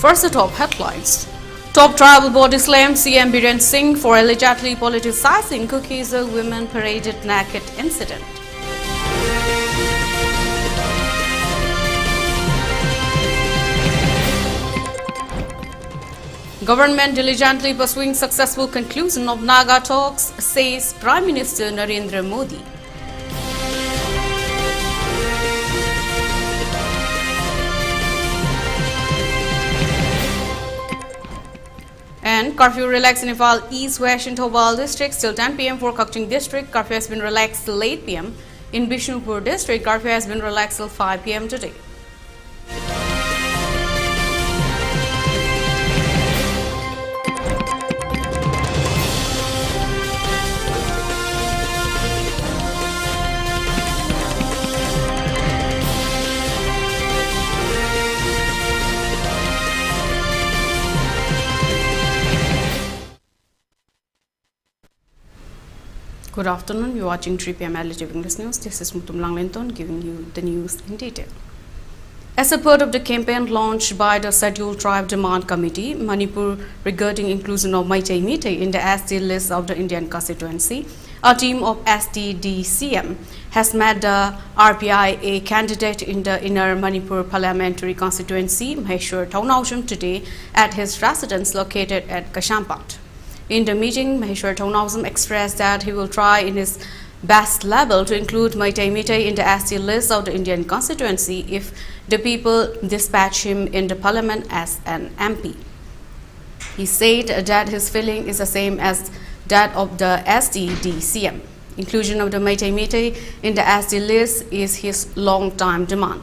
First, the top headlines. Top tribal body slammed CM Biren Singh for allegedly politicizing Cookies women paraded naked incident. Government diligently pursuing successful conclusion of Naga talks, says Prime Minister Narendra Modi. And curfew relaxed in Nepal East, West and Thobal districts till 10 p.m. for Kakching district. Curfew has been relaxed till 8 p.m. In Bishnupur district, curfew has been relaxed till 5 p.m. today. Good afternoon, you're watching 3 p.m. ELITETV English News. This is Mutum Langlenton giving you the news in detail. As a part of the campaign launched by the Scheduled Tribe Demand Committee, Manipur, regarding inclusion of Meitei Meitei in the ST list of the Indian constituency, a team of STDCM has met the RPIA candidate in the Inner Manipur Parliamentary Constituency, Maheshwar Thaunawsam, today at his residence located at Kashampat. In the meeting, Maheshwar Thaunawsam expressed that he will try in his best level to include Meitei Meitei in the ST list of the Indian constituency if the people dispatch him in the parliament as an MP. He said that his feeling is the same as that of the STDCM. Inclusion of the Meitei Meitei in the ST list is his long-time demand.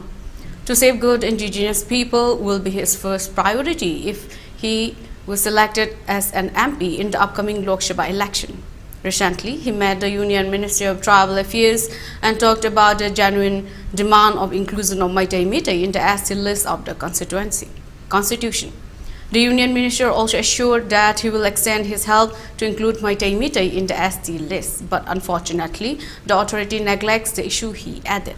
To safeguard indigenous people will be his first priority if he was selected as an MP in the upcoming Lok Sabha election. Recently, he met the Union Minister of Tribal Affairs and talked about the genuine demand of inclusion of Meitei Meitei in the ST list of the constitution. The Union Minister also assured that he will extend his help to include Meitei Meitei in the ST list, but unfortunately, the authority neglects the issue, he added.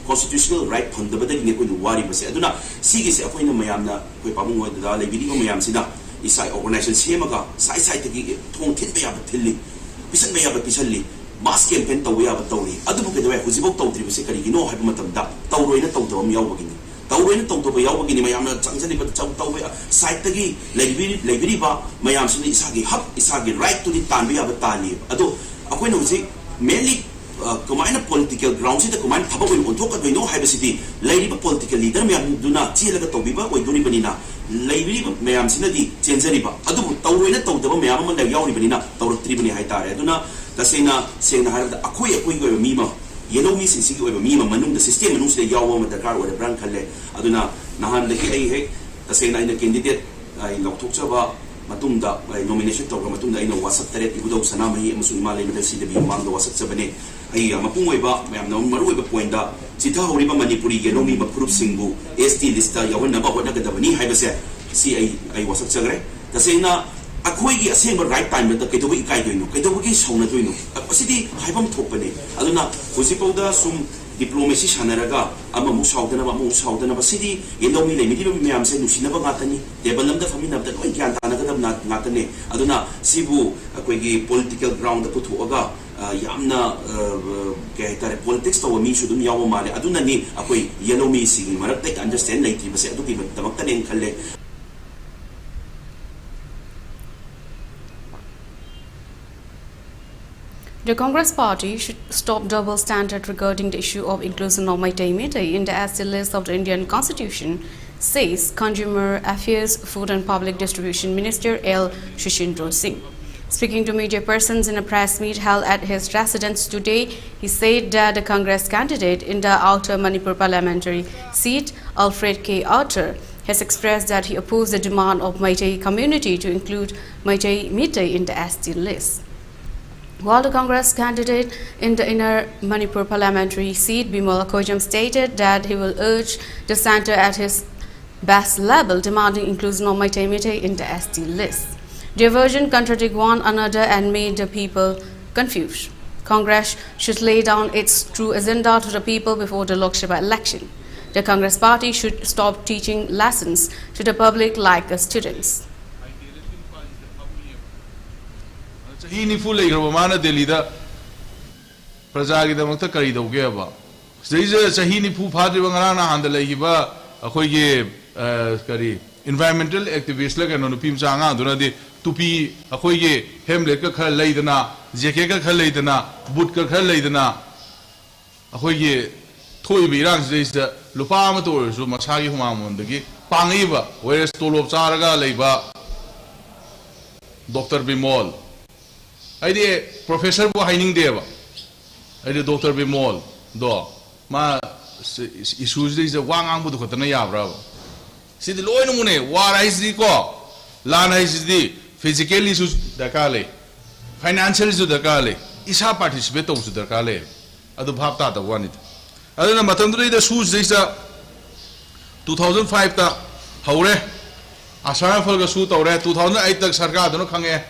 Constitutional right fundamental wari base aduna sigi se akoina mayamna koi pamung da lebiri ko mayam sida isai organization semaga sai tagi thong thin be ya thilli pisan be ya pisalli mass campaign taw ya tawri adu ke dawai huzibok tawdri base kari gino habi matam da tawroina tawdom yawbagini tawroina tawdo ba yawbagini mayamna changjani ba taw sai tagi lebiri ba mayam sini isagi hak isagi right to the tanbi ya tani adu akoina huzi mainly Kumaina political grounds ita kumaina thaba ko onthok ka no haiba city laiba political leader me duna chilaga tobiba oi duri banina laibi me am sinadi chenjari ba adu tawroina tawdaba me am man yauri banina tawrotri bani hai tare aduna tasena sengna harada akoi go mi ma yellow mi sin sigi go mi ma manung the system manung se yawa ma dakar ore brand khalle aduna nahan lagi ai he tasena ina candidate ai lokthok chaba matunda nomination tawra matunda ina wasap tare ibudo sana mai amusun malai medal si debi mang do wasap chabane ai mapungoiba mayam na maruiba point da sitha horiba manipuri ge nomi maprup singbu ST lista yawan na ba hona ga dabani haibase si ai wasap chagre tasena akoi gi asem right time da kedo gi kai doino kedo gi sauna doino asidi haibam thopane aduna hosipauda sum diplomacy sanaraga ama mu saudana ba sidi yendomi le midiba mayam se nusina ba ngatani debalam da famina da oi gyan tana ga da ngatane aduna sibu akoi gi political ground da puthu aga yamna ke tare politics to mi shudum yawo male aduna ni akoi yellow mi sigi marak take understand like ti base adu ki tamak tanen khalle. The Congress party should stop double standard regarding the issue of inclusion of Meitei Meitei in the ST list of the Indian Constitution, says Consumer Affairs, Food and Public Distribution Minister L. Shishindra Singh. Speaking to media persons in a press meet held at his residence today, he said that the Congress candidate in the Outer Manipur parliamentary seat, Alfred K. Outer, has expressed that he opposed the demand of Meitei community to include Meitei Meitei in the ST list. While the Congress candidate in the Inner Manipur parliamentary seat, Bimal Kojam, stated that he will urge the centre at his best level, demanding inclusion of Meitei Meitei in the ST list. Their version contradict one another and made the people confused. Congress should lay down its true agenda to the people before the Lok Sabha election. The Congress party should stop teaching lessons to the public like the students. Environmental activists like no pim changa duna de tupi akoi ge helmet ka khal leidana jacket ka khal leidana boot ka khal leidana akoi ge thoi bi rang jeista lupa ma to su masa gi huma mon de gi pangi ba whereas tolop charaga leiba Dr. Bimol aide professor bo haining deba aide Dr. Bimol do ma issues de wang ang bu khotna ya bra See the low mune, war is the co, Lana is the physical issues the Kale, financial issues the Kale, Isa participate to the Kale, Adu Bhapta the one it. Other than Matandri the shoes is 2005 ta Haure, Asara for the suit or 2008 the Sarkadano Kange,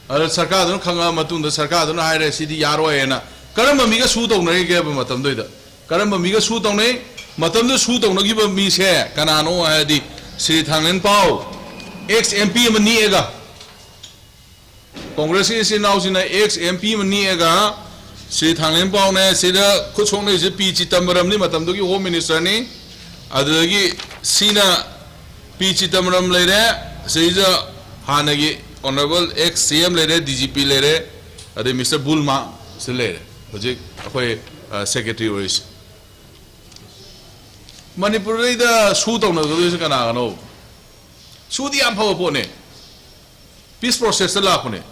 Sarkadano Kanga Matun, the Sarkadano Hire City Yaro and Karamba Miga suit on Ray gave Matandida. Karamba Miga suit on Ray, Matamda suit on give a miss hair, Kanano Adi. Sri Thanglen Pao, ex-MP Maniega. Congress is now in ex-MP Maniega. Sri Thanglen Pao, Sida Kuchong is a peachy Tamaram, Matamduki Home Minister, Adagi Sina Peachy Tamaram Lede, Sida Hanagi, Honorable ex-CM Lede, DGP Lede, Mr. Bulma Selede, Secretary. Manipur the suit on the Kanano. Sudi Ampone. Peace process the Lapone.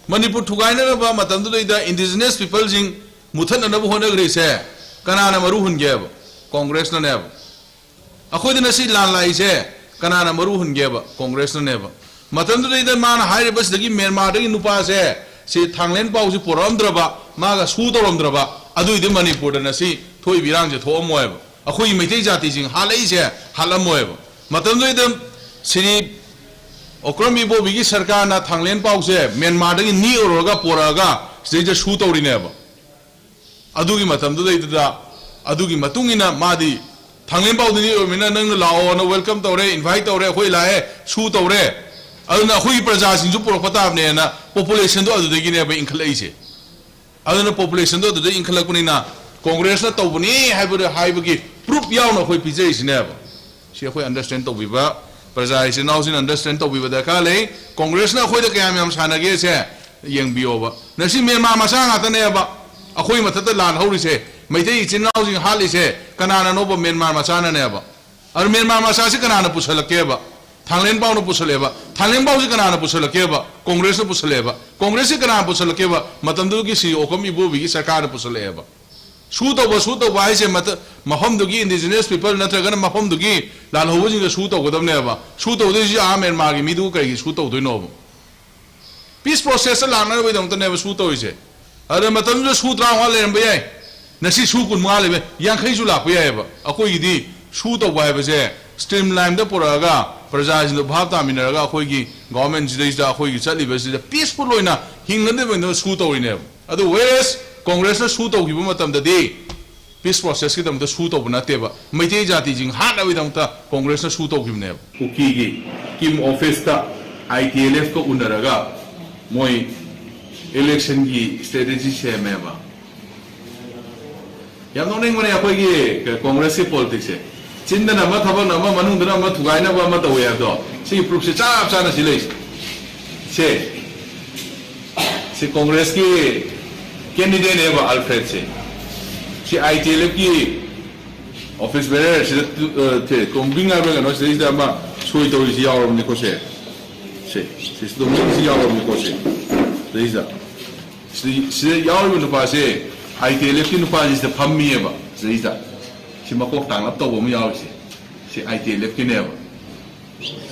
Manipur to Gaina Matandu, the indigenous people in Mutan and Nabuhona Grace, Kanana Maruhun Gab, Congress no never. According to see Lala is here, Kanana Maruhun Gaba, Congress no never. Matandu the man high bus the Gim Mari Nupas air, say Thanglen Pausi for Omdraba, Maga Suto Omdraba, Adu the Manipur and I see Toy Virang at home web. Akoi Mete Jati in Halaise, Halamoev. Matandu Siri Okromi Bobigi Sarkana, Thanglen Pause, Myanmar in Ni Oroga Poraga, stage a shoot or never. Adugi Matandu Adugi Matungina Madi, Thanglen Paudi or Minan Lao, welcome to invite or Huila, shoot or Aduna Hui Prajas in Jupopatavna, population to the Guinea in Calais. Aduna population to the Incalapunina. Congress na tawni haibu haibugi proof yaw na khoi pijai never. She khoi understand to biba praja is now sin understand to biba da kale Congress na khoi da kayam yam sana ge se yeng bio ba na si Myanmar masa nga ta ne ba akhoi mathata lan hori se maitei chin now sin hali se kanana no ba Myanmar masa na ne ba ar Myanmar masa se kanana pusalake ba Thanglen Pao no pusale ba Thanglen Pao se kanana pusalake ba Congress no pusale ba Congress se kanana pusalake ba matamdu ki si okom ibu bi sarkar pusale ba Shoot over why say Mahom Dugi indigenous people, Natragan Mahom Dugi, Lalhoving the shoot over them never. Shoot over this arm and Margi Miduka is shoot over the novel. Peace process a lana with them to never shoot over it. Other Matam shoot round and Bay. Nasi Shukun Malibe, Young Hizula, Pieva, Akoidi, shoot over whatever there, streamline the Poraga, Prajas in the Bhata Minaga, Hoigi, government days the Hoigi Salibas is a peaceful loina, Hingland when no shoot over never. Otherwise, Congress na shoot over matam the day peace process ki tam the shoot over na teba maitei jati jing hana wi tam ta Congress na shoot over ne kuki gi kim office ta ITLF ko unaraga moi election gi strategy se meba yam no ning mane akoi gi Congress ki politics e chinda na ma thaba na ma manung na ma thugai na ba ma to ya do si proof se cha cha na si le se Congress ki candidate ever Alfred say. She ITLF ki office bearer she combing up and she is the ma sweet or is yaw ni ko se. She's the one is yaw ni ko se. There is that. She yaw ni pa se ITLF ki no pa is the pammi ever. There is that. She ma ko tang lap to bo mi yaw se. She ITLF ki never.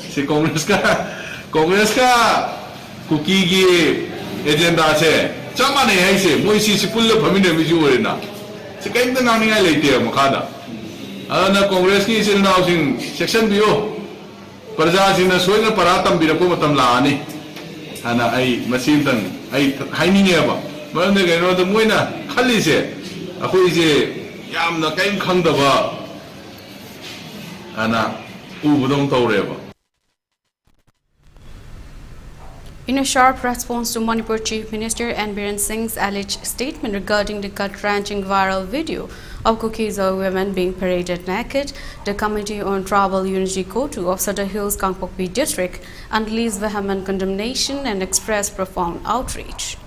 She Congress ka cookie ki agenda se. Chamane hai se moi si pull phamine biju orena se kain da nani ai leite makada ana Congress ki sin now sing section bio praja sin na soina paratam bi ko matam la ani ana ai masin tan ai haini ne ba ꯃꯔꯝꯗꯤ ꯀꯩꯅꯣꯗ ꯃꯣꯏꯅ ꯈꯜꯂꯤꯁꯦ ꯑꯩꯈꯣꯏꯁꯦ ꯌꯥꯝꯅ ꯀꯔꯤꯝ ꯈꯪꯗꯕ ꯑꯅ ꯎꯕꯗꯧ ꯇꯧꯔꯦꯕ. In a sharp response to Manipur Chief Minister N. Biren Singh's alleged statement regarding the gut-wrenching viral video of Kuki-Zo women being paraded naked, the Committee on Tribal Unity Kotu of Sadar Hills, Kangpokpi District unleashed vehement condemnation and expressed profound outrage.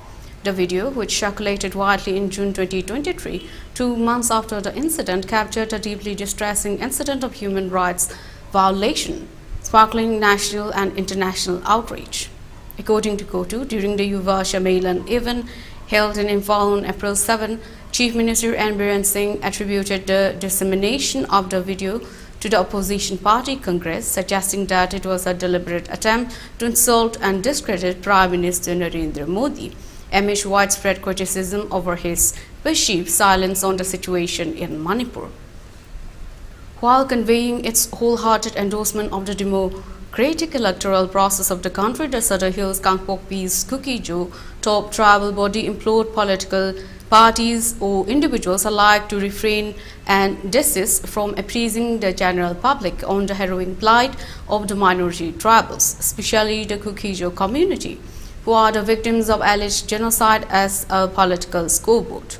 The video, which circulated widely in June 2023, 2 months after the incident, captured a deeply distressing incident of human rights violation, sparkling national and international outrage. According to Kotu, during the Yuva Shammelan event held in Imphal on April 7, Chief Minister N. Biren Singh attributed the dissemination of the video to the opposition party Congress, suggesting that it was a deliberate attempt to insult and discredit Prime Minister Narendra Modi, amidst widespread criticism over his perceived silence on the situation in Manipur. While conveying its wholehearted endorsement of the democratic electoral process of the country, the Sadar Hills Kangpokpi's Kuki-Jo top tribal body implored political parties or individuals alike to refrain and desist from appeasing the general public on the harrowing plight of the minority tribals, especially the Kuki-Jo community, who are the victims of alleged genocide as a political scoreboard.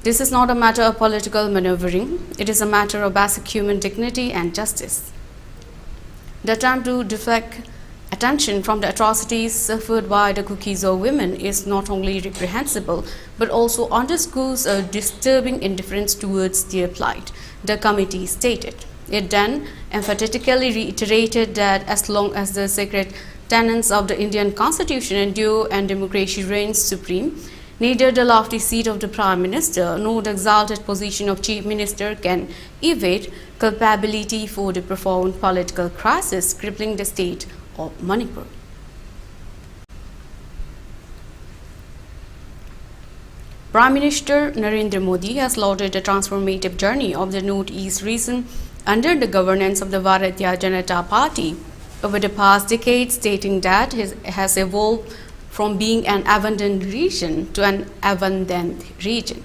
This is not a matter of political maneuvering, it is a matter of basic human dignity and justice. The attempt to deflect attention from the atrocities suffered by the Kuki-Zo women is not only reprehensible but also underscores a disturbing indifference towards their plight, the committee stated. It then emphatically reiterated that as long as the sacred tenets of the Indian Constitution endure and democracy reigns supreme, neither the lofty seat of the Prime Minister nor the exalted position of Chief Minister can evade culpability for the profound political crisis crippling the state of Manipur. Prime Minister Narendra Modi has lauded the transformative journey of the Northeast region under the governance of the Bharatiya Janata Party over the past decade, stating that it has evolved from being an abandoned region to an abundant region.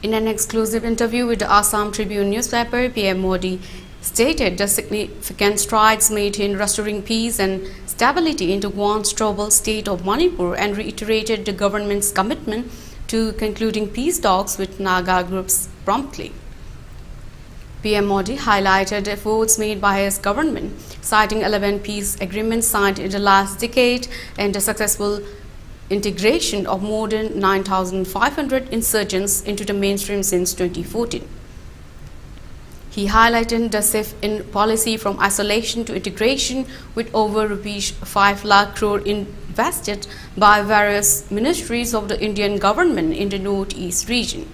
In an exclusive interview with the Assam Tribune newspaper, PM Modi stated the significant strides made in restoring peace and stability into once troubled state of Manipur and reiterated the government's commitment to concluding peace talks with Naga groups promptly. PM Modi highlighted efforts made by his government, citing 11 peace agreements signed in the last decade and the successful integration of more than 9,500 insurgents into the mainstream since 2014. He highlighted the shift in policy from isolation to integration, with over Rs 5 lakh crore invested by various ministries of the Indian government in the Northeast region.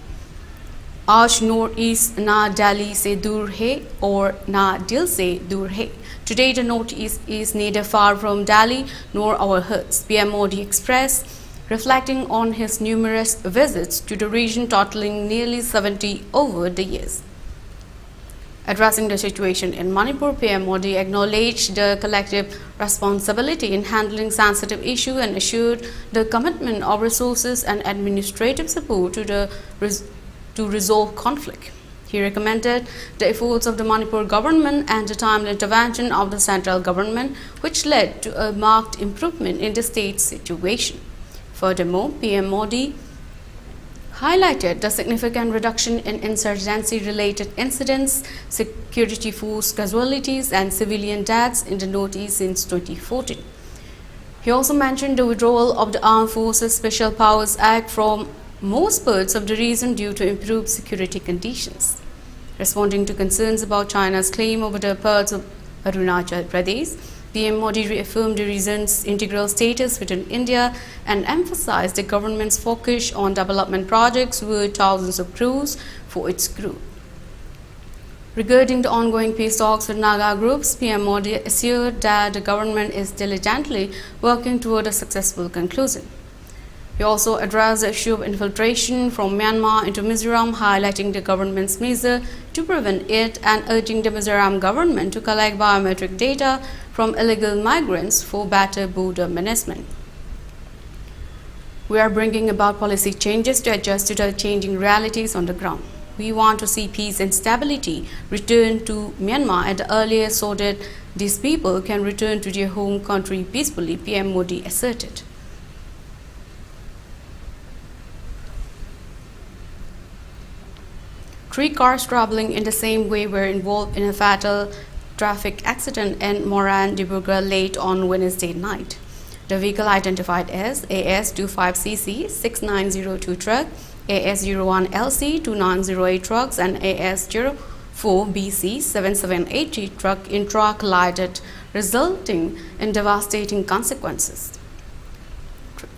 Aaj Northeast na Delhi se dur hai or na dil se dur hai. Today the Northeast is neither far from Delhi nor our hearts, PM Modi expressed, reflecting on his numerous visits to the region totaling nearly 70 over the years. Addressing the situation in Manipur, PM Modi acknowledged the collective responsibility in handling sensitive issues and assured the commitment of resources and administrative support to resolve conflict. He recommended the efforts of the Manipur government and the timely intervention of the central government, which led to a marked improvement in the state's situation. Furthermore, PM Modi highlighted the significant reduction in insurgency-related incidents, security force casualties, and civilian deaths in the Northeast since 2014. He also mentioned the withdrawal of the Armed Forces Special Powers Act from most parts of the region due to improved security conditions. Responding to concerns about China's claim over the parts of Arunachal Pradesh, PM Modi reaffirmed the region's integral status within India and emphasized the government's focus on development projects worth thousands of crores for its group. Regarding the ongoing peace talks with Naga groups, PM Modi assured that the government is diligently working toward a successful conclusion. He also addressed the issue of infiltration from Myanmar into Mizoram, highlighting the government's measure to prevent it and urging the Mizoram government to collect biometric data from illegal migrants for better border management. We are bringing about policy changes to adjust to the changing realities on the ground. We want to see peace and stability return to Myanmar at the earliest so that these people can return to their home country peacefully, PM Modi asserted. Three cars traveling in the same way were involved in a fatal traffic accident in Moran, Dibrugarh late on Wednesday night. The vehicle identified as AS25CC 6902 truck, AS01LC 2908 trucks and AS04BC 7780 truck collided, resulting in devastating consequences.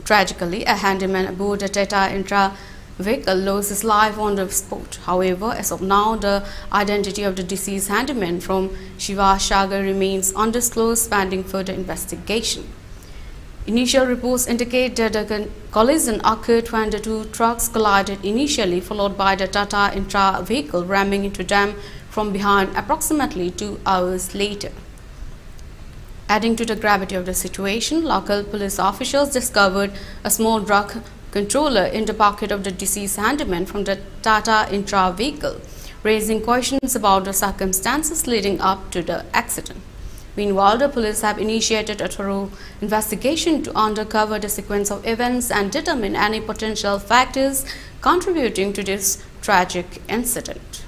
Tragically, a handyman aboard the Tata Intra vehicle lost his life on the spot. However, as of now, the identity of the deceased handyman from Shivashagar remains undisclosed, pending further investigation. Initial reports indicate that the collision occurred when the two trucks collided initially, followed by the Tata Intra vehicle ramming into them from behind approximately 2 hours later. Adding to the gravity of the situation, local police officials discovered a small drug controller in the pocket of the deceased handyman from the Tata Intra vehicle, raising questions about the circumstances leading up to the accident. Meanwhile, the police have initiated a thorough investigation to uncover the sequence of events and determine any potential factors contributing to this tragic incident.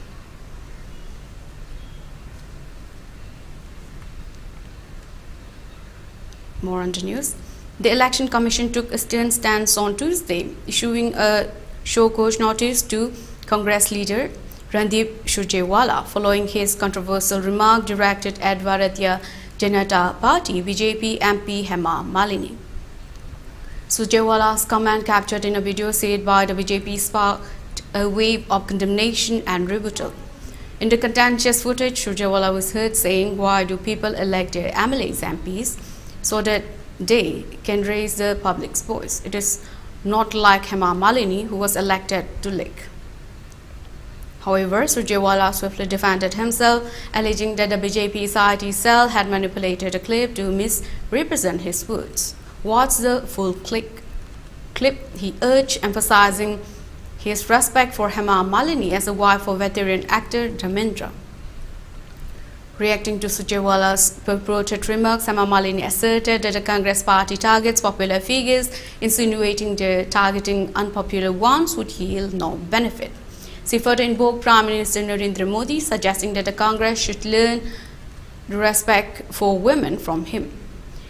More on the news. The Election Commission took a stern stance on Tuesday, issuing a show cause notice to Congress leader Randeep Surjewala following his controversial remark directed at Bharatiya Janata Party BJP MP Hema Malini. Surjewala's comment, captured in a video said by the BJP, sparked a wave of condemnation and rebuttal. In the contentious footage, Surjewala was heard saying, "Why do people elect their MLAs, MPs, so that they can raise the public's voice? It is not like Hema Malini, who was elected to lick." However, Surjewala swiftly defended himself, alleging that the BJP SIT cell had manipulated a clip to misrepresent his words. "Watch the full clip," he urged, emphasizing his respect for Hema Malini as a wife of veteran actor Dharmendra. Reacting to Surjewala's purported remarks, Hema Malini asserted that the Congress party targets popular figures, insinuating that targeting unpopular ones would yield no benefit. She further invoked Prime Minister Narendra Modi, suggesting that the Congress should learn the respect for women from him.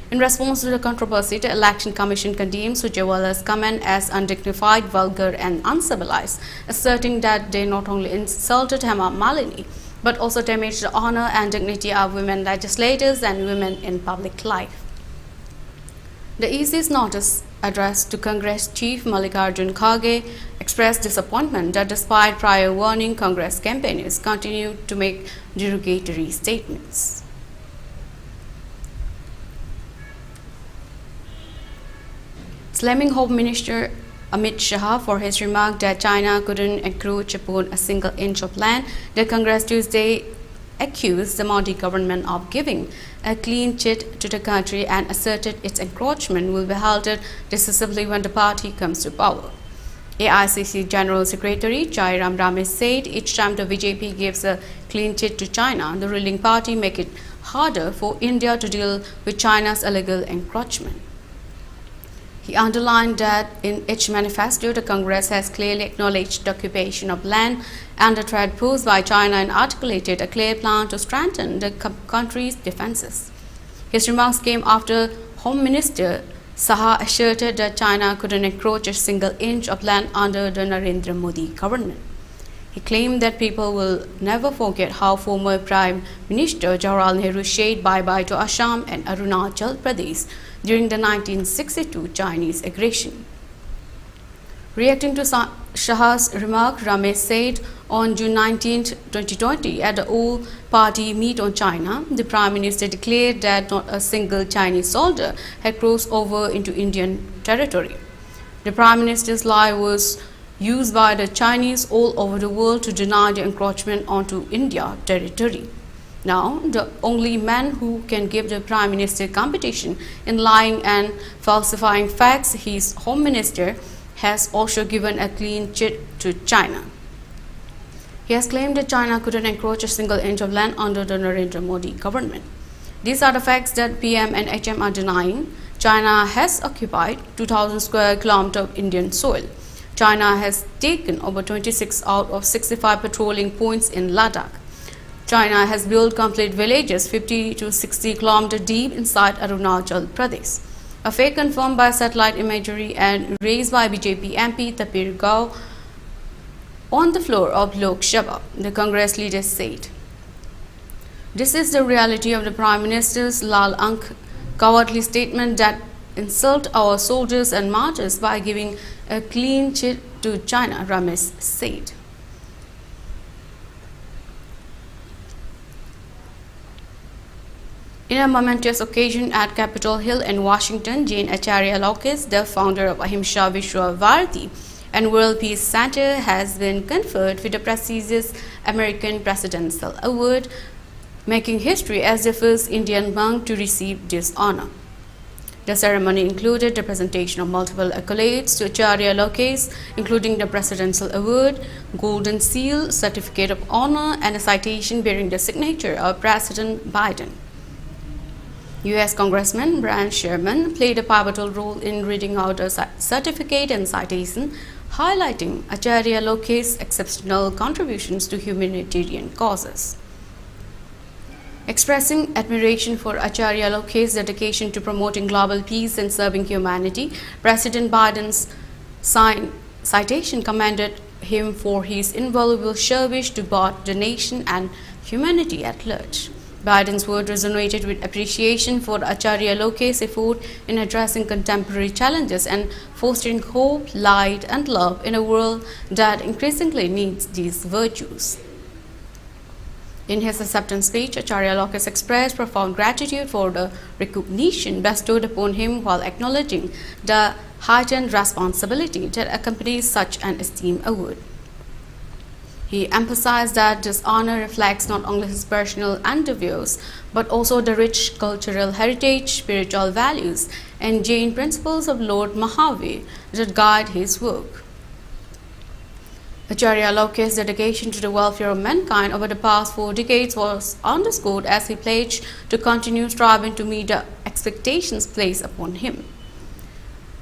In response to the controversy, the Election Commission condemned Surjewala's comment as undignified, vulgar and uncivilized, asserting that they not only insulted Hema Malini, but also damaged the honor and dignity of women legislators and women in public life. The EC's notice, addressed to Congress Chief Mallikarjun Kharge, expressed disappointment that despite prior warning, Congress campaigners continued to make derogatory statements. Slamming Home Minister Amit Shah for his remark that China couldn't encroach upon a single inch of land, the Congress Tuesday accused the Modi government of giving a clean chit to the country and asserted its encroachment will be halted decisively when the party comes to power. AICC General Secretary Jairam Ramesh said each time the BJP gives a clean chit to China, the ruling party make it harder for India to deal with China's illegal encroachment. He underlined that in its manifesto, the Congress has clearly acknowledged the occupation of land and the threat posed by China and articulated a clear plan to strengthen the country's defenses. His remarks came after Home Minister Saha asserted that China couldn't encroach a single inch of land under the Narendra Modi government. He claimed that people will never forget how former Prime Minister Jawaharlal Nehru said bye-bye to Assam and Arunachal Pradesh during the 1962 Chinese aggression. Reacting to Shah's remark, Ramesh said on June 19, 2020, at the all-party meet on China, the Prime Minister declared that not a single Chinese soldier had crossed over into Indian territory. The Prime Minister's lie was used by the Chinese all over the world to deny the encroachment onto India territory. Now, the only man who can give the Prime Minister competition in lying and falsifying facts, his Home Minister, has also given a clean chit to China. He has claimed that China couldn't encroach a single inch of land under the Narendra Modi government. These are the facts that PM and HM are denying. China has occupied 2,000 square kilometers of Indian soil. China has taken over 26 out of 65 patrolling points in Ladakh. China has built complete villages 50 to 60 kilometers deep inside Arunachal Pradesh. A fake confirmed by satellite imagery and raised by BJP MP Tapir Gao on the floor of Lok Sabha, the Congress leader said. This is the reality of the Prime Minister's Lal Ank cowardly statement that insult our soldiers and martyrs by giving a clean chit to China, Ramesh said. In a momentous occasion at Capitol Hill in Washington, Jain Acharya Lokesh, the founder of Ahimsa Vishwa Bharati and World Peace Center, has been conferred with the prestigious American Presidential Award, making history as the first Indian monk to receive this honor. The ceremony included the presentation of multiple accolades to Acharya Lokesh, including the Presidential Award, Golden Seal, Certificate of Honor, and a citation bearing the signature of President Biden. U.S. Congressman Brian Sherman played a pivotal role in reading out a certificate and citation, highlighting Acharya Lokesh's exceptional contributions to humanitarian causes. Expressing admiration for Acharya Lokesh's dedication to promoting global peace and serving humanity, President Biden's citation commended him for his invaluable service to both the nation and humanity at large. Biden's word resonated with appreciation for Acharya Lokesh's effort in addressing contemporary challenges and fostering hope, light, and love in a world that increasingly needs these virtues. In his acceptance speech, Acharya Lokesh expressed profound gratitude for the recognition bestowed upon him while acknowledging the heightened responsibility that accompanies such an esteemed award. He emphasized that this honor reflects not only his personal endeavors, but also the rich cultural heritage, spiritual values, and Jain principles of Lord Mahavir that guide his work. Acharya Lokesh's dedication to the welfare of mankind over the past 4 decades was underscored as he pledged to continue striving to meet the expectations placed upon him.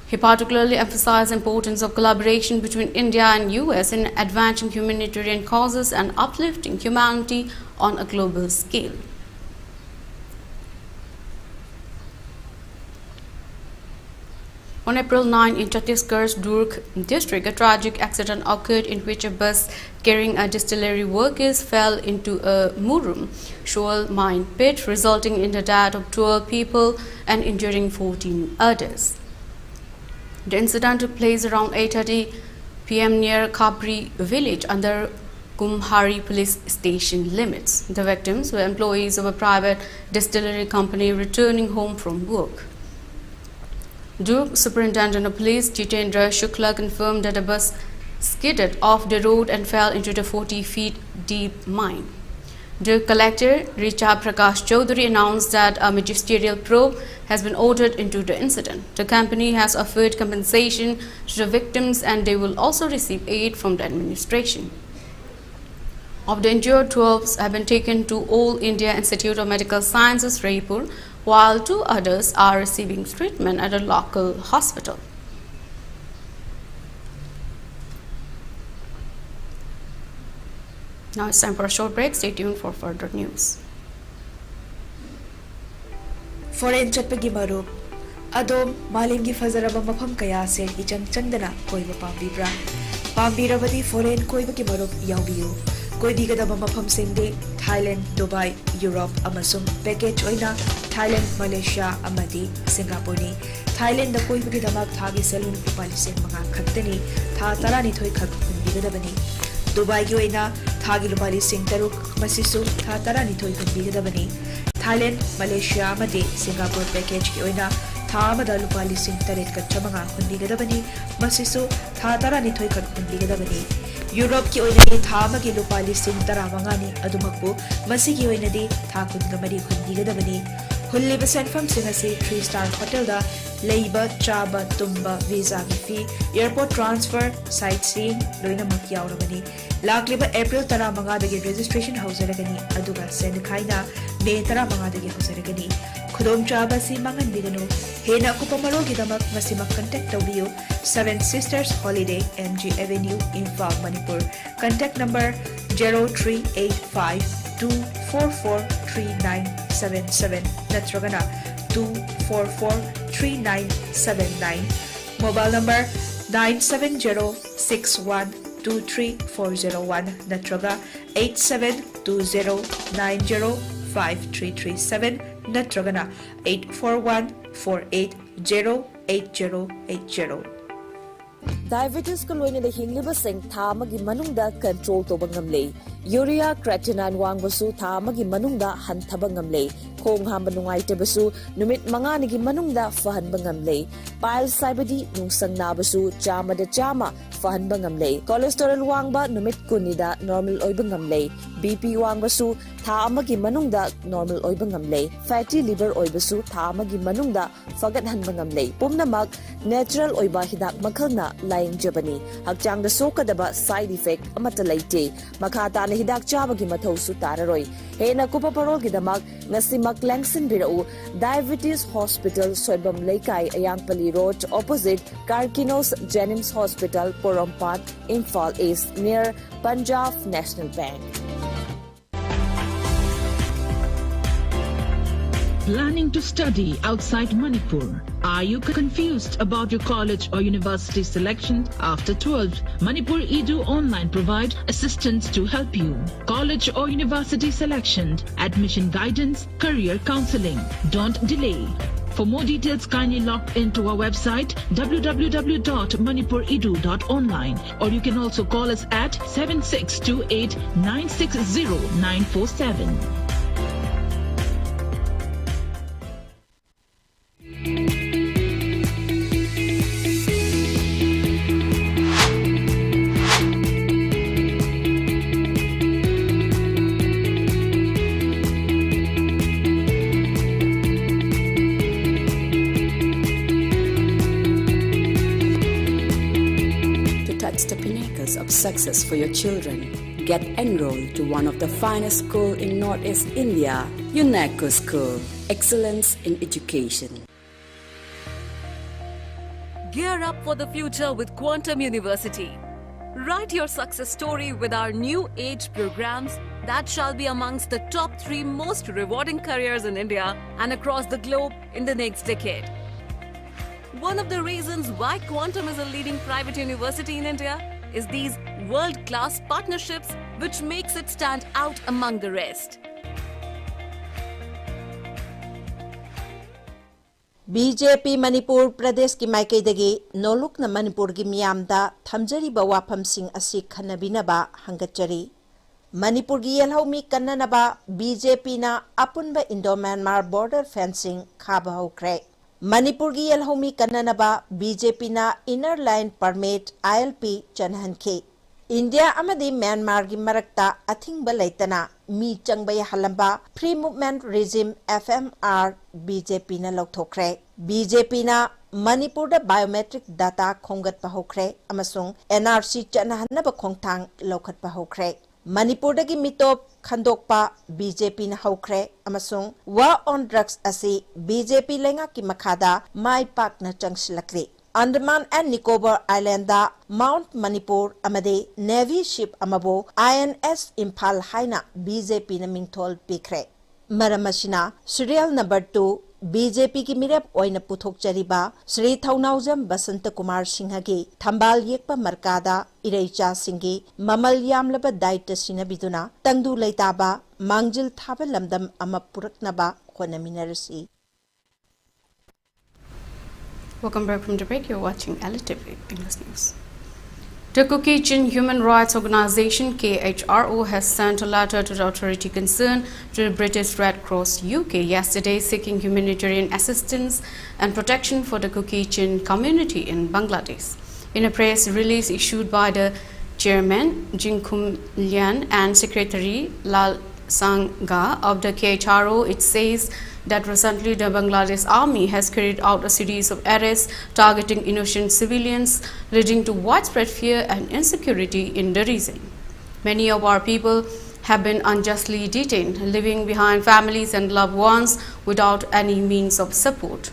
He particularly emphasized the importance of collaboration between India and US in advancing humanitarian causes and uplifting humanity on a global scale. On April 9, in Chhattisgarh's Durg district, a tragic accident occurred in which a bus carrying a distillery workers fell into a Mutum shoal mine pit, resulting in the death of 12 people and injuring 14 others. The incident took place around 8:30 p.m. near Kabri village under Kumhari police station limits. The victims were employees of a private distillery company returning home from work. Durg Superintendent of Police Jitendra Shukla confirmed that the bus skidded off the road and fell into the 40 feet deep mine. The collector, Richa Prakash Chaudhary, announced that a magisterial probe has been ordered into the incident. The company has offered compensation to the victims and they will also receive aid from the administration. Of the injured, 12 have been taken to All India Institute of Medical Sciences, Raipur, while 2 others are receiving treatment at a local hospital. Now it's time for a short break. Stay tuned for further news. Foreign chatpagi marup adom malimgi fazaraba mafam kaya se ichang chandana koiba pambibra pambirabadi foreign koibagi marup yaubiyu koibigadaba mafam singde Thailand, Dubai, Europe amasung package oina Thailand, Malaysia amadi Singapore ni Thailand da koibagi damak thagi salun upalising mga khattani tha tarani thoi khak hunbigadabani Dubai ki oina thagi lupali sing taruk masisu tha tarani thoi hunbigadabani Thailand, Malaysia amadi Singapore package ki oina tha amada lupa lising taret ka chamanga hundigadabani masisu tha taranithoi kan hundigadabani Europe ki oinadi tha amagi lupa lising taramangani adumakbu masigi oinadi tha kungamari hundigadabani Hulliba senfam singasi 3-star hotel da leiba chaba tumba visa ki fee airport transfer sightseeing loina mak yaurabani lakliba April tara manga dagi registration hauseragani aduga senkaina May tara manga dagi hauseragani khudom chaba si mangan biganu hena kupamaro gidamak masimak contact tawbiyo 7 Sisters Holiday MG Avenue Imphal Manipur contact number 0385244377 natragana 2443979 mobile number 9706123401 natraga 8720905337 natragana 84148088080 Diabetes ko loina da hingliba sing thamagi manungda control to bangamle urea creatinine wangbasu thamagi manungda hanthaba ngamle khong hamba nungai tebasu numit mangani gi manungda fahan bangamle pile saibadi nungsang nabasu chama da chama fahan bangamle cholesterol wangba numit kunida normal oi bangamle bp wangbasu thamagi manungda normal oi bangamle fatty liver oi basu thamagi manungda fagat han bangamle pumnamak natural oi ba hidak makhalna lying jabani hakchang da sokadaba side effect amata laite makhata na hidak chabagi mathau su tararoi hena kupa parol gidamak ngasimak langsin birau diabetes hospital soibam leikai ayangpali road opposite Karkinos Jenims Hospital Porompat Imphal East near Punjab National Bank. Planning to study outside Manipur? Are you confused about your college or university selection after 12? Manipur Edu Online provide assistance to help you. College or university selection, admission guidance, career counseling. Don't delay. For more details, kindly log into our website www.manipuredu.online or you can also call us at 7628 960 947. Of success for your children, get enrolled to one of the finest schools in Northeast India, UNESCO School, Excellence in Education. Gear up for the future with Quantum University. Write your success story with our new age programs that shall be amongst the top 3 most rewarding careers in India and across the globe in the next decade. One of the reasons why Quantum is a leading private university in India is these world-class partnerships which makes it stand out among the rest. BJP Manipur Pradesh ki Maikai dagi Noluk na Manipur gi miyamda thamjari ba wafam sing asi khanabinaba hangatchari Manipur gi yelhaumi kannanaba BJP na apunba Indo-Myanmar border fencing khaba hokre Manipur gi yelhaumi kannanaba BJP na inner line permit ILP chanhanke India amadi Myanmar gi marakta athingba laitana mi changbay halamba free movement regime FMR BJP na lokthokre BJP na Manipur da biometric data khongat pa hokre amasung NRC chanhanaba khongthang lokhat pa hokre Manipur da gi mitop khandokpa BJP na hokre amasung war on drugs asi BJP lenga ki makhada mai pak na changsilakri Andaman and Nicobar Island da Mount Manipur amade Navy ship amabo INS Imphal haina BJP na mingthol pikre Maramashina serial number 2 BJP ki mirap oina puthok chariba Sri Thaunaujam Basanta Kumar Singha gi thambal yekpa markada iraicha singi mamal yamlaba daita sinabiduna tangdu leitaba mangjil thaba lamdam ama puraknaba khonaminarasi. Welcome back from the break. You're watching ELITETV English News. The Caucasian Human Rights Organization (KHRO) has sent a letter to the authority concerned to the British Red Cross UK yesterday seeking humanitarian assistance and protection for the Caucasian community in Bangladesh. In a press release issued by the chairman Jinkum Lian and secretary Lal Sangha of the KHRO, it says that recently the Bangladesh army has carried out a series of arrests targeting innocent civilians, leading to widespread fear and insecurity in the region. Many of our people have been unjustly detained, leaving behind families and loved ones without any means of support.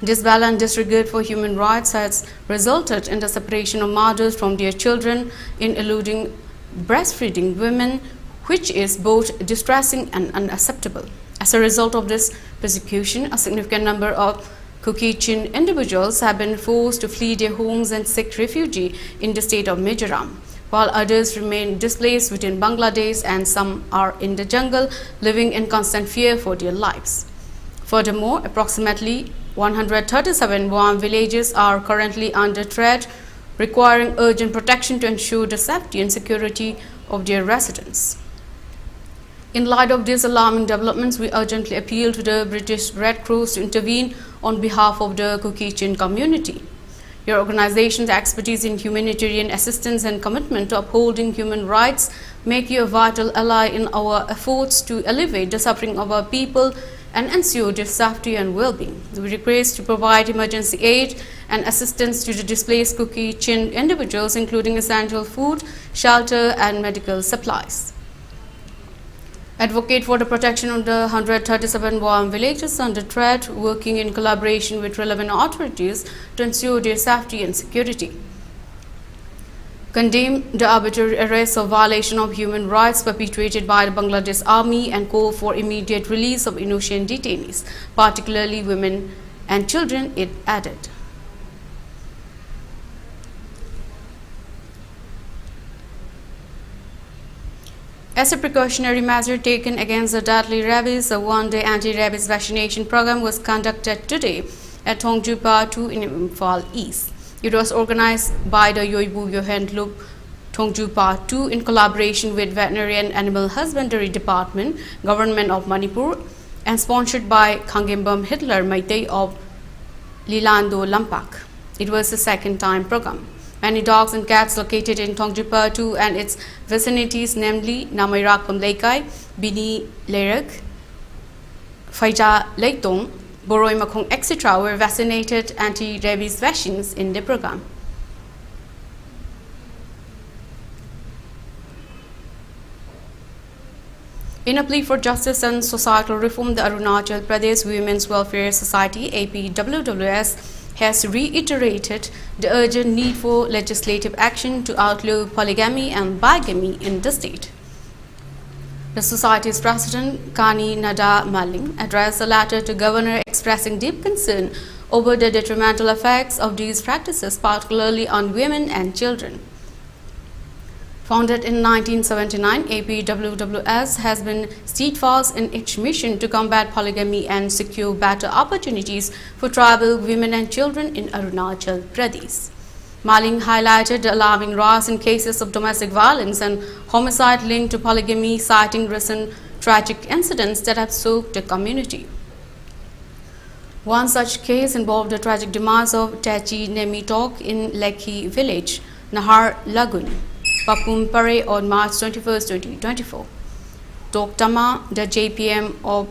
This blatant disregard for human rights has resulted in the separation of mothers from their children, in eluding breastfeeding women, which is both distressing and unacceptable. As a result of this persecution, a significant number of Caucasian individuals have been forced to flee their homes and seek refuge in the state of Mizoram, while others remain displaced within Bangladesh and some are in the jungle, living in constant fear for their lives. Furthermore, approximately 137 warm villages are currently under threat, requiring urgent protection to ensure the safety and security of their residents. In light of these alarming developments, we urgently appeal to the British Red Cross to intervene on behalf of the Caucasian community. Your organization's expertise in humanitarian assistance and commitment to upholding human rights make you a vital ally in our efforts to alleviate the suffering of our people and ensure their safety and well-being. We request to provide emergency aid and assistance to the displaced Caucasian individuals, including essential food, shelter, and medical supplies. Advocate for the protection of the 137 warm villages under threat, working in collaboration with relevant authorities to ensure their safety and security. Condemn the arbitrary arrest or violation of human rights perpetrated by the Bangladesh army and call for immediate release of innocent detainees, particularly women and children, it added. As a precautionary measure taken against the deadly rabies, a one-day anti-rabies vaccination program was conducted today at Thongjupa 2 in Imphal East. It was organized by the Yoibu Yohen Loop Thongjupa 2 in collaboration with Veterinary and Animal Husbandry Department, Government of Manipur, and sponsored by Khangembam Hitler Meitei of Lilando Lampak. It was the second-time program. Many dogs and cats located in Thongjupa 2 and its vicinities, namely Namairak Pamlaikai, Bini Lerak, Faija Leitong, Boroi Makong, etc., were vaccinated anti-rabies vaccines in the program. In a plea for justice and societal reform, the Arunachal Pradesh Women's Welfare Society (APWWS) has reiterated the urgent need for legislative action to outlaw polygamy and bigamy in the state. The society's president, Kani Nada Maling, addressed a letter to Governor expressing deep concern over the detrimental effects of these practices, particularly on women and children. Founded in 1979, APWWS has been steadfast in its mission to combat polygamy and secure better opportunities for tribal women and children in Arunachal Pradesh. Maling highlighted the alarming rise in cases of domestic violence and homicide linked to polygamy, citing recent tragic incidents that have soaked the community. One such case involved the tragic demise of Tachi Nemitok in Lekhi village, Nahar Lagun, Papum Pare on March 21, 2024. Toktama, the JPM of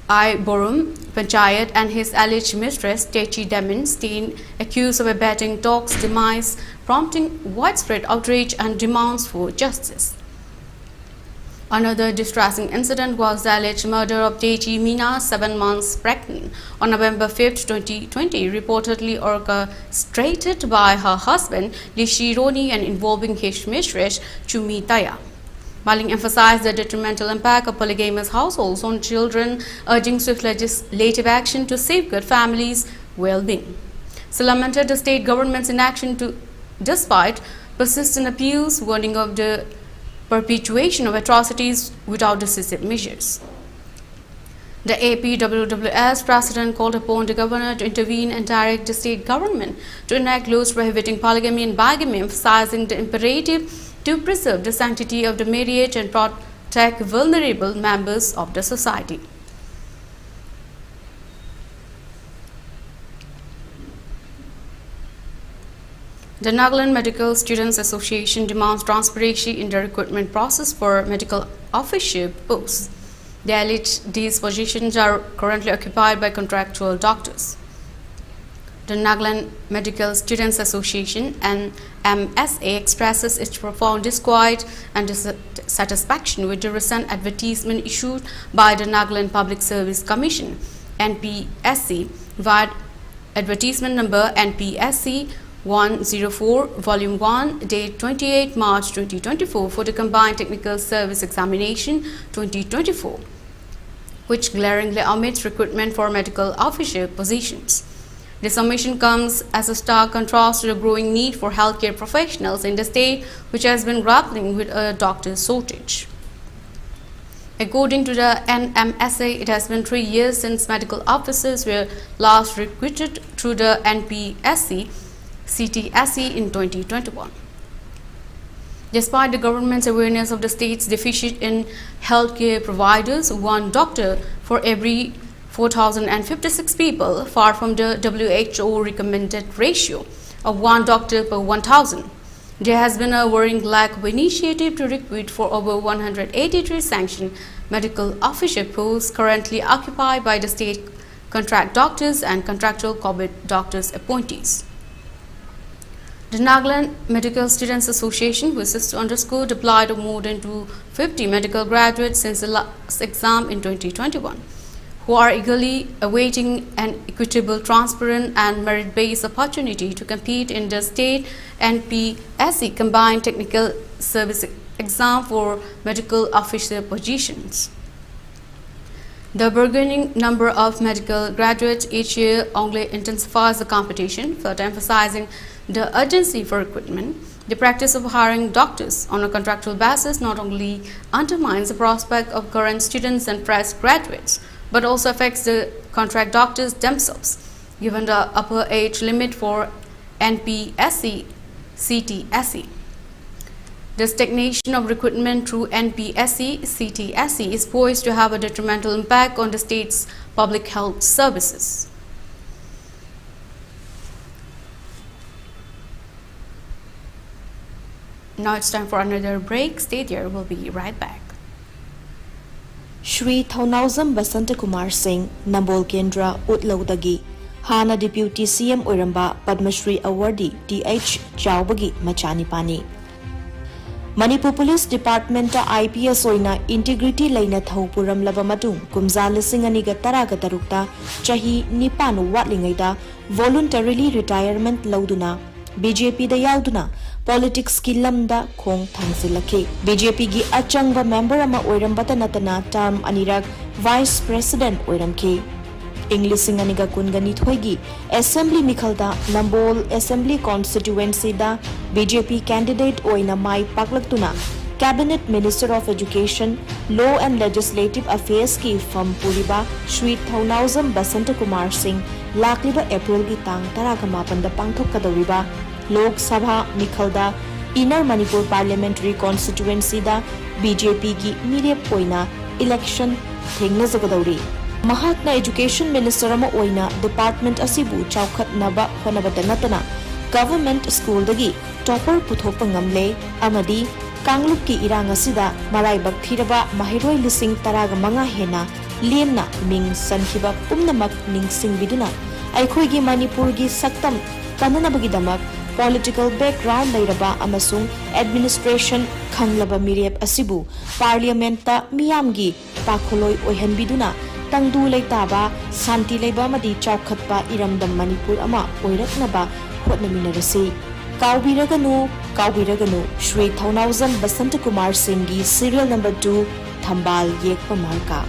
I Borum Panchayat, and his alleged mistress Techi Damin Steen accused of abetting Tok's demise, prompting widespread outrage and demands for justice. Another distressing incident was the alleged murder of Techi Mina, 7 months pregnant, on November 5, 2020, reportedly orchestrated by her husband Lishironi and involving his mistress Chumi Taya. Maling emphasized the detrimental impact of polygamous households on children, urging swift legislative action to safeguard families' well-being. She lamented the state government's inaction despite persistent appeals, warning of the perpetuation of atrocities without decisive measures. The APWWS president called upon the governor to intervene and direct the state government to enact laws prohibiting polygamy and bigamy, emphasizing the imperative to preserve the sanctity of the marriage and protect vulnerable members of the society. The Nagaland Medical Students Association demands transparency in the recruitment process for medical officer posts. These positions are currently occupied by contractual doctors. The Nagaland Medical Students Association (NMSA) expresses its profound disquiet and dissatisfaction with the recent advertisement issued by the Nagaland Public Service Commission (NPSC) via advertisement number NPSC 104 Volume 1 date 28 March 2024 for the Combined Technical Service Examination 2024, which glaringly omits recruitment for medical officer positions. This omission comes as a stark contrast to the growing need for healthcare professionals in the state, which has been grappling with a doctor shortage. According to the NMSA, it has been 3 years since medical officers were last recruited through the NPSC CTSE in 2021. Despite the government's awareness of the state's deficit in healthcare providers, one doctor for every 4,056 people, far from the WHO recommended ratio of one doctor per 1,000. There has been a worrying lack of initiative to recruit for over 183 sanctioned medical officer posts currently occupied by the state contract doctors and contractual COVID doctors appointees. The Nagaland Medical Students Association wishes to underscore the plight of more than 250 medical graduates since the last exam in 2021, who are eagerly awaiting an equitable, transparent and merit-based opportunity to compete in the state NPSC Combined Technical Service Exam for medical officer positions. The burgeoning number of medical graduates each year only intensifies the competition, further emphasizing the urgency for recruitment. The practice of hiring doctors on a contractual basis not only undermines the prospect of current students and fresh graduates, but also affects the contract doctors themselves, given the upper age limit for NPSC CTSE. The stagnation of recruitment through NPSC CTSE is poised to have a detrimental impact on the state's public health services. Now it's time for another break. Stay there, we'll be right back. Shri Thaunauzam Basanta Kumar Singh, Nambol Kendra, Utlaudagi, Hana Deputy CM Uramba, Padma Shri Awardee, DH Chaubagi, Machanipani. Manipur Police Department IPS oina integrity laina thaupuram laba matung kumza lising aniga taraga tarukta chahi nipanu watlingaida voluntarily retirement lauduna BJP da yauduna politics ki lamda khong thangsilakhe BJP gi achangba member ama oirambata natana term anirak vice president oiramkhe English and Manipuri Assembly Mikhalda Nambol Assembly Constituency da BJP candidate oina mai paklaktuna Cabinet Minister of Education, Law and Legislative Affairs ki from Puriba Shri Thaunauzam Basanta Kumar Singh lakliba April ki tang taragamapan da pangthokadoriba Lok Sabha Mikhalda Inner Manipur Parliamentary Constituency da BJP ki mirep oina election thengnazagadori Mahatna Education Minister ama oina Department asibu chaukhatnaba honabata natana Government School dagi topper puthokpa ngamle amadi Kanglup ki irang asida maraibak thiraba mahiroi lising taraga manga hena lemna ming sankhiba pumnamak ningsing biduna aikhoigi Manipur gi saktam kananabagi damak political background lairaba amasung administration khanglaba mirep asibu parliament ta miyamgi pakholoi oihanbiduna tangdu leitaba santi leiba madi chaukhatpa iramdam Manipur ama oiraknaba hotnaminarasi kaubiraganu Shri Thaunauzam Basanta Kumar Singh gi serial number 2 Thambal Yekpa Marka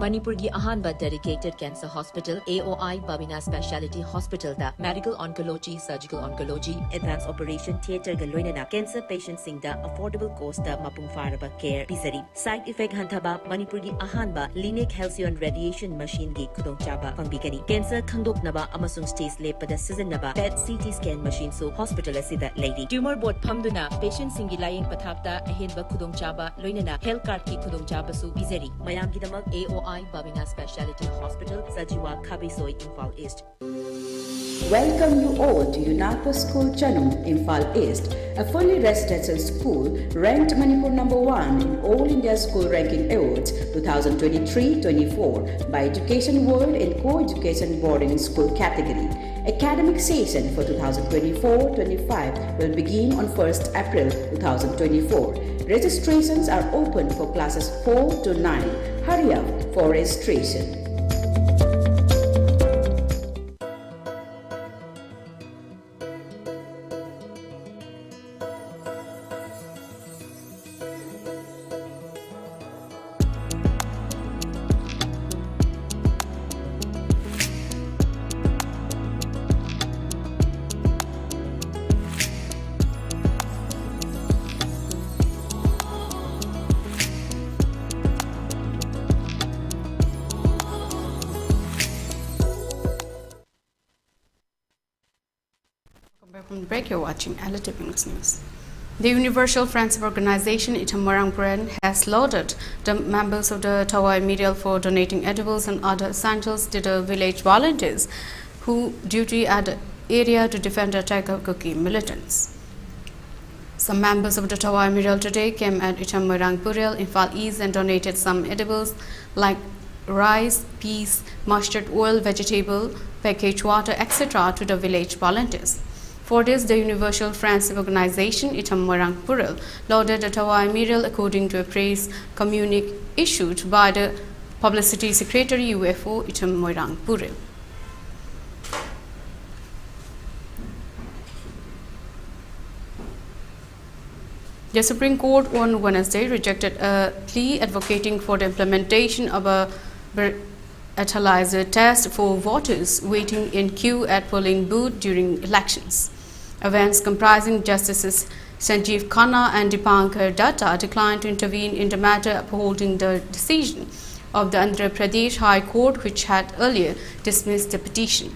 Manipur gi ahanba dedicated cancer hospital AOI Babina Speciality Hospital da medical oncology, surgical oncology, advanced operation theater ga loinana cancer patient singda affordable cost da mapung faraba care pisari. Side effect hantaba Manipur gi ahanba Lineage Halcyon radiation machine gi khudong chaba pangbigani. Cancer khangdoknaba amasung stage lepada sizinaba PET CT scan machine so hospital asida lady. Tumor board phamduna patient singi laying pathapta ahenba khudong chaba loinana health card ki khudong chaba su bizari. Mayam gi damak AOI Babina Speciality Hospital Sajiwa Kabisoi Infal East. Welcome you all to UNAPO School Chanum, Infal East, a fully residential school ranked Manipur #1 in All India School Ranking Awards 2023-24 by Education World in Co-Education Boarding School category. Academic session for 2024-25 will begin on 1st April 2024. Registrations are open for classes 4 to 9. Hurry up for registration. From the break, you're watching ELITETV English News. The Universal Friendship Organization Itamarang has lauded the members of the Tawai Medial for donating edibles and other essentials to the village volunteers who duty at the area to defend the attack of Kuki militants. Some members of the Tawai Medial today came at Itamarang Infal East and donated some edibles like rice, peas, mustard oil, vegetable, packaged water, etc. to the village volunteers. For this, the Universal Friendship Organization Itamarang Puril lauded the Tawai Medial according to a press communique issued by the Publicity Secretary UFO Itamarang Puril. The Supreme Court on Wednesday rejected a plea advocating for the implementation of a breathalyzer test for voters waiting in queue at polling booth during elections. Events comprising Justices Sanjeev Khanna and Dipankar Datta declined to intervene in the matter, upholding the decision of the Andhra Pradesh High Court, which had earlier dismissed the petition.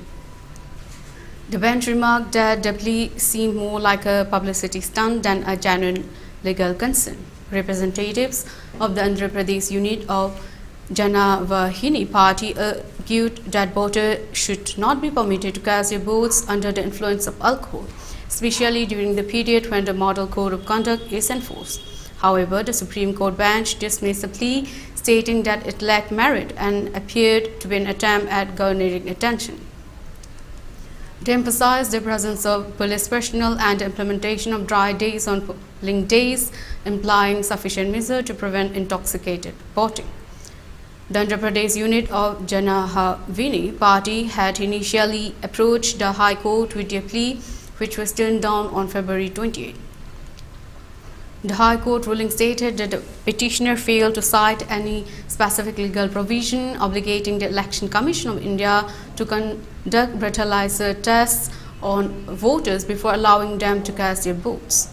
The bench remarked that the plea seemed more like a publicity stunt than a genuine legal concern. Representatives of the Andhra Pradesh unit of Jana Vahini party argued that voters should not be permitted to cast their votes under the influence of alcohol, especially during the period when the Model Code of Conduct is enforced. However, the Supreme Court bench dismissed the plea, stating that it lacked merit and appeared to be an attempt at garnering attention. They emphasized the presence of police personnel and the implementation of dry days on polling days, implying sufficient measure to prevent intoxicated voting. The Andhra Pradesh unit of Janahavini party had initially approached the High Court with their plea, which was turned down on February 28. The High Court ruling stated that the petitioner failed to cite any specific legal provision obligating the Election Commission of India to conduct breathalyzer tests on voters before allowing them to cast their votes.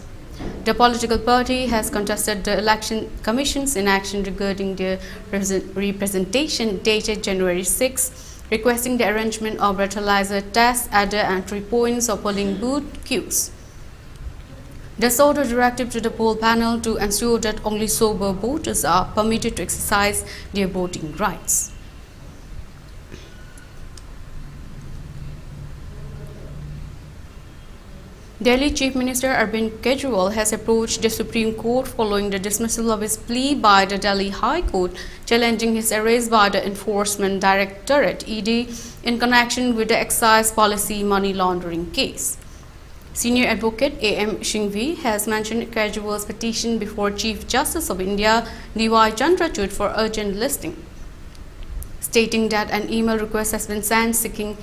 The political party has contested the Election Commission's inaction regarding their representation dated January 6, requesting the arrangement of breathalyzer tests at the entry points of polling booth queues. They sought a directive to the poll panel to ensure that only sober voters are permitted to exercise their voting rights. Delhi Chief Minister Arvind Kejriwal has approached the Supreme Court following the dismissal of his plea by the Delhi High Court, challenging his arrest by the Enforcement Directorate (ED) in connection with the excise policy money laundering case. Senior advocate A.M. Singhvi has mentioned Kejriwal's petition before Chief Justice of India D.Y. Chandrachud for urgent listing, stating that an email request has been sent seeking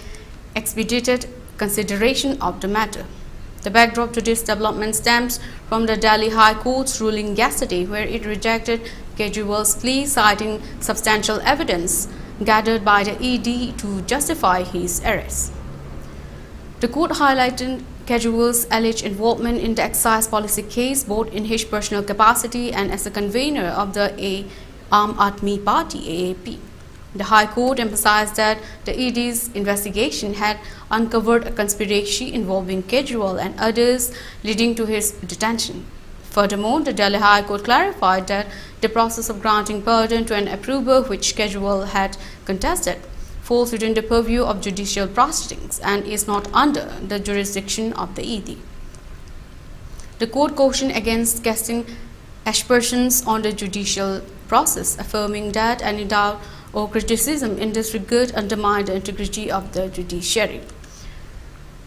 expedited consideration of the matter. The backdrop to this development stems from the Delhi High Court's ruling yesterday, where it rejected Kejriwal's plea, citing substantial evidence gathered by the ED to justify his arrest. The court highlighted Kejriwal's alleged involvement in the excise policy case, both in his personal capacity and as a convener of the Aam Aadmi Party (AAP). The High Court emphasized that the ED's investigation had uncovered a conspiracy involving Kejriwal and others, leading to his detention. Furthermore, the Delhi High Court clarified that the process of granting pardon to an approver, which Kejriwal had contested, falls within the purview of judicial proceedings and is not under the jurisdiction of the ED. The court cautioned against casting aspersions on the judicial process, affirming that any doubt or criticism in this regard undermined the integrity of the judiciary.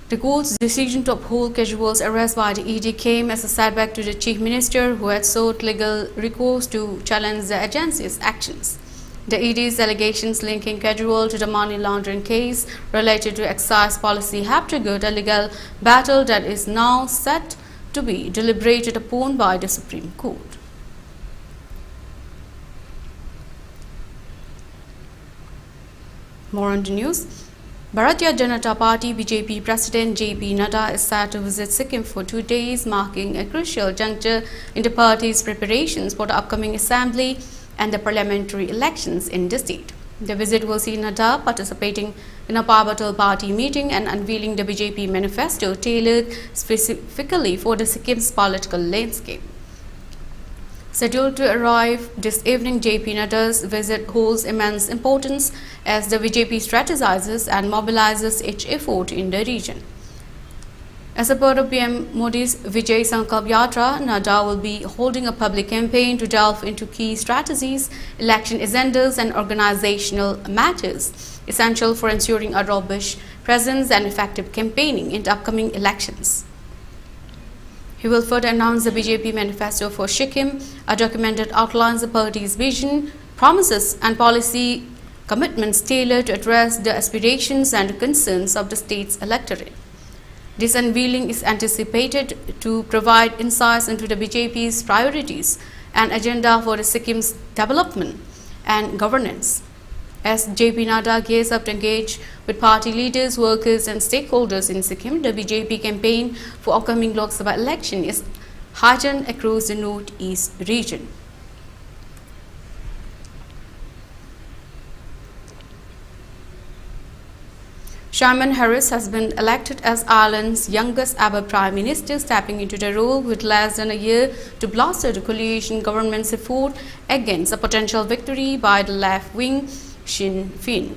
The court's decision to uphold Kejriwal's arrest by the ED came as a setback to the Chief Minister, who had sought legal recourse to challenge the agency's actions. The ED's allegations linking Kejriwal to the money laundering case related to excise policy have triggered a legal battle that is now set to be deliberated upon by the Supreme Court. More on the news. Bharatiya Janata Party BJP President JP Naga is set to visit Sikkim for 2 days, marking a crucial juncture in the party's preparations for the upcoming assembly and the parliamentary elections in the state. The visit will see Naga participating in a pivotal party meeting and unveiling the BJP manifesto tailored specifically for the Sikkim's political landscape. Scheduled to arrive this evening, JP Naga's visit holds immense importance as the BJP strategizes and mobilizes its effort in the region. As a part of PM Modi's Vijay Sankalp Yatra, Naga will be holding a public campaign to delve into key strategies, election agendas and organizational matters essential for ensuring a robust presence and effective campaigning in the upcoming elections. He will further announce the BJP manifesto for Sikkim, a document that outlines the party's vision, promises and policy commitments tailored to address the aspirations and concerns of the state's electorate. This unveiling is anticipated to provide insights into the BJP's priorities and agenda for the Sikkim's development and governance. As JP Naga gears up to engage with party leaders, workers and stakeholders in Sikkim, the BJP campaign for upcoming Lok Sabha election is heightened across the northeast region. Simon Harris has been elected as Ireland's youngest ever Prime Minister, stepping into the role with less than a year to bolster the coalition government's effort against a potential victory by the left-wing Sinn Féin.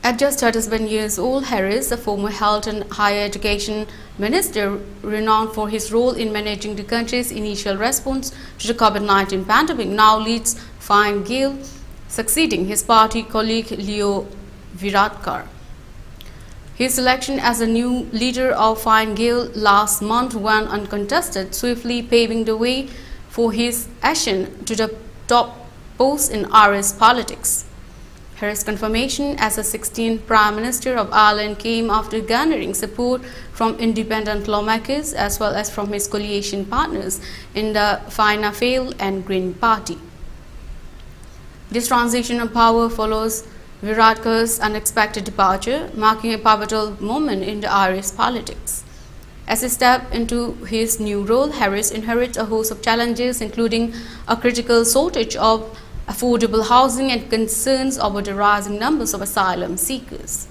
At just 37 years old, Harris, a former health and higher education minister renowned for his role in managing the country's initial response to the COVID-19 pandemic, now leads Fine Gael, succeeding his party colleague Leo Varadkar. His election as a new leader of Fine Gael last month went uncontested, swiftly paving the way for his ascent to the top post in Irish politics. Harris' confirmation as the 16th Prime Minister of Ireland came after garnering support from independent lawmakers as well as from his coalition partners in the Fianna Fáil and Green Party. This transition of power follows Varadkar's unexpected departure, marking a pivotal moment in the Irish politics. As he stepped into his new role, Harris inherits a host of challenges, including a critical shortage of affordable housing and concerns over the rising numbers of asylum seekers.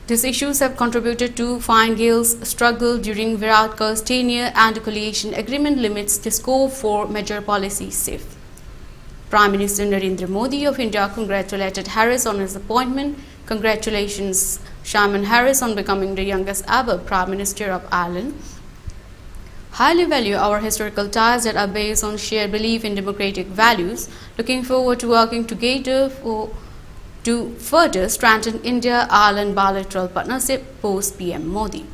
These issues have contributed to Fine Gael's struggle during Varadkar's tenure, and the coalition agreement limits the scope for major policy shifts. Prime Minister Narendra Modi of India congratulated Harris on his appointment. Congratulations, Simon Harris, on becoming the youngest ever Prime Minister of Ireland. Highly value our historical ties that are based on shared belief in democratic values. Looking forward to working together to further strengthen India-Ireland bilateral partnership post PM Modi.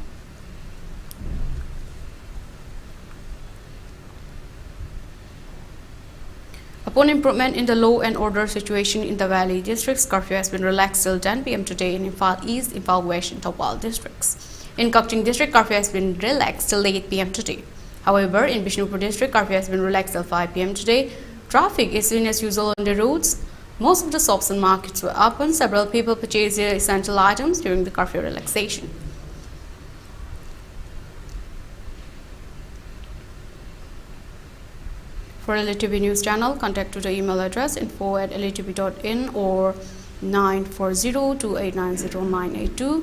Upon improvement in the law and order situation in the Valley districts, curfew has been relaxed till 10 PM today in Imphal East, Imphal West and Tawal districts. In Kapching district, curfew has been relaxed till 8 PM today. However, in Bishnupur district, curfew has been relaxed till 5 p.m. today. Traffic is seen as usual on the roads. Most of the shops and markets were open. Several people purchased their essential items during the curfew relaxation. For ELITETV News Channel, contact to the email address info@elitetv.in or 9402890982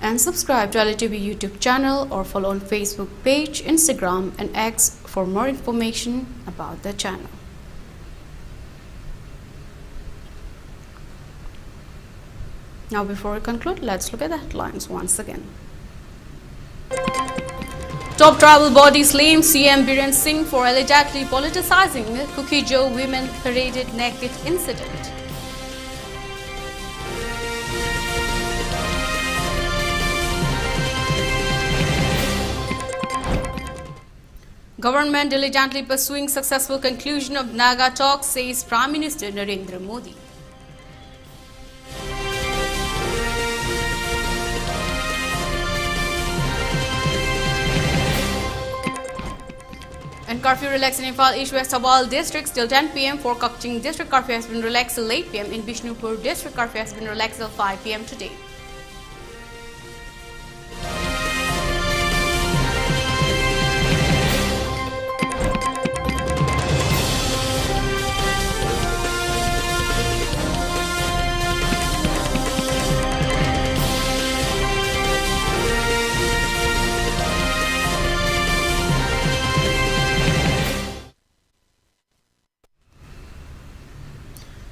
and subscribe to ELITETV YouTube channel or follow on Facebook page, Instagram and X for more information about the channel. Now before we conclude, let's look at the headlines once again. Top tribal body blames CM Biren Singh for allegedly politicizing Kukijo women paraded naked incident. Government diligently pursuing successful conclusion of Naga talks, says Prime Minister Narendra Modi. And curfew relaxed in Imphal East West Sabal districts till 10 p.m. for Kakching district curfew has been relaxed till 8 p.m. In Bishnupur district curfew has been relaxed till 5 p.m. today.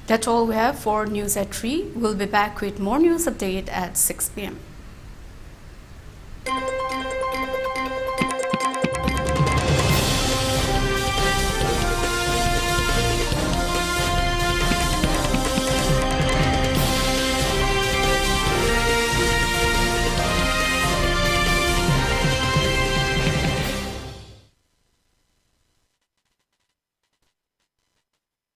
That's all we have for news at 3. We'll be back with more news update at 6 p.m.